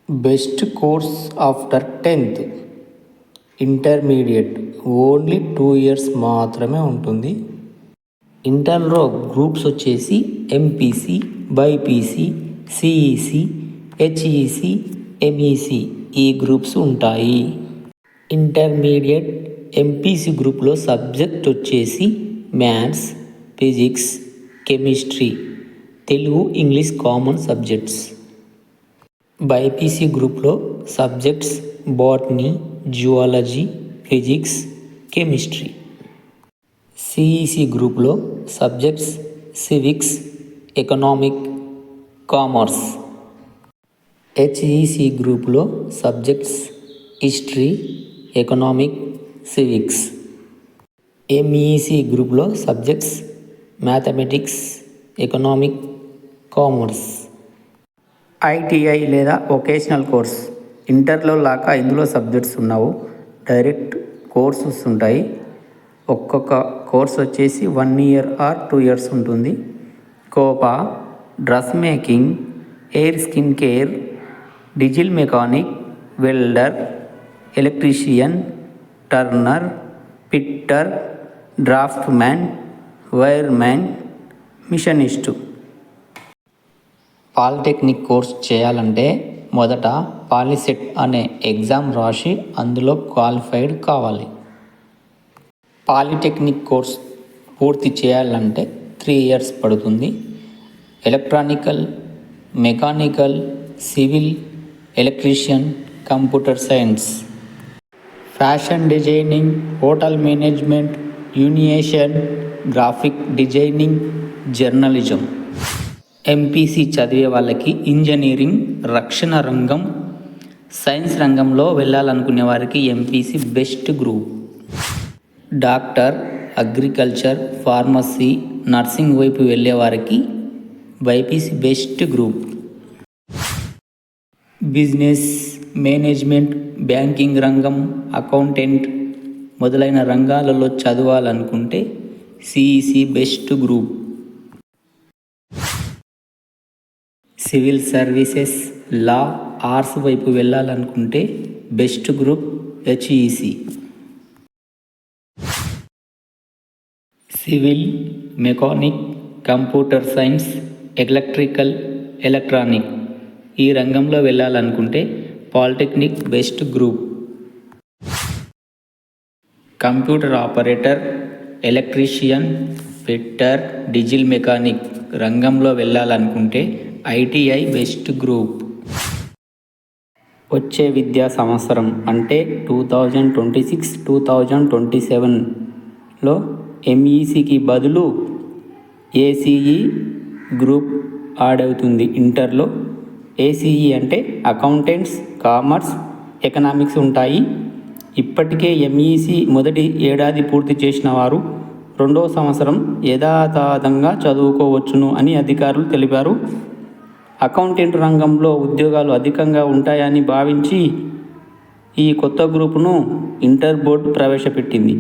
Best course after 10th intermediate only 2 years మాత్రమే ఉంటుంది. ఇంటర్లో గ్రూప్స్ వచ్చేసి MPC, BiPC, CEC, HEC, MEC ఈ గ్రూప్స్ ఉంటాయి. ఇంటర్మీడియట్ ఎంపీసీ గ్రూప్లో సబ్జెక్ట్ వచ్చేసి maths, physics, chemistry, Telugu, English common subjects. BiPC గ్రూప్లో subjects botany, zoology, physics, chemistry. CEC గ్రూప్లో subjects civics, economic, commerce. HEC గ్రూప్లో subjects history, economic, civics. MEC గ్రూప్లో subjects mathematics, economic, commerce. ITI లేదా vocational course ఇంటర్లో లాగా ఇందులో subjects ఉండవు, direct courses ఉంటాయి. ఒక్కొక్క కోర్స్ వచ్చేసి 1 year ఆర్ 2 years ఉంటుంది. COPA, dress making, hair skin care, diesel mechanic, welder, electrician, turner, fitter, draft man, wireman, machinist. Polytechnic course చేయాలంటే మొదట పాలిసెట్ అనే ఎగ్జామ్ రాసి అందులో క్వాలిఫైడ్ కావాలి. పాలిటెక్నిక్ కోర్స్ పూర్తి చేయాలంటే 3 years పడుతుంది. Electrical, mechanical, civil, electrician, computer science, fashion designing, hotel management, యూనియేషన్, గ్రాఫిక్ డిజైనింగ్, జర్నలిజం. ఎంపీసీ చదివే వాళ్ళకి ఇంజనీరింగ్, రక్షణ రంగం, సైన్స్ రంగంలో వెళ్ళాలనుకునే వారికి MPC best group. Doctor, agriculture, pharmacy, nursing వైపు వెళ్ళే వారికి BiPC best group. Business, management, banking రంగం, అకౌంటెంట్ మొదలైన రంగాలలో చదవాలనుకుంటే CEC best group. Civil services, law, arts వైపు వెళ్ళాలనుకుంటే best group HEC. Civil, mechanic, computer science, electrical, electronic ఈ రంగంలో వెళ్ళాలనుకుంటే polytechnic best group. Computer operator, electrician, fitter, diesel mechanic రంగంలో వెళ్ళాలనుకుంటే ఐటీఐ బెస్ట్ గ్రూప్. వచ్చే విద్యా సంవత్సరం అంటే 2026-2027లో ఎంఈసికి బదులు ఏసీఈ గ్రూప్ యాడ్ అవుతుంది. ఇంటర్లో ఏసీఈ అంటే అకౌంటెంట్స్, కామర్స్, ఎకనామిక్స్ ఉంటాయి. ఇప్పటికే ఎంఈసి మొదటి ఏడాది పూర్తి చేసిన వారు 2వ సంవత్సరం యథాతథంగా చదువుకోవచ్చును అని అధికారులు తెలిపారు. అకౌంటెంట్ రంగంలో ఉద్యోగాలు అధికంగా ఉంటాయని భావించి ఈ కొత్త గ్రూపును ఇంటర్ బోర్డు ప్రవేశపెట్టింది.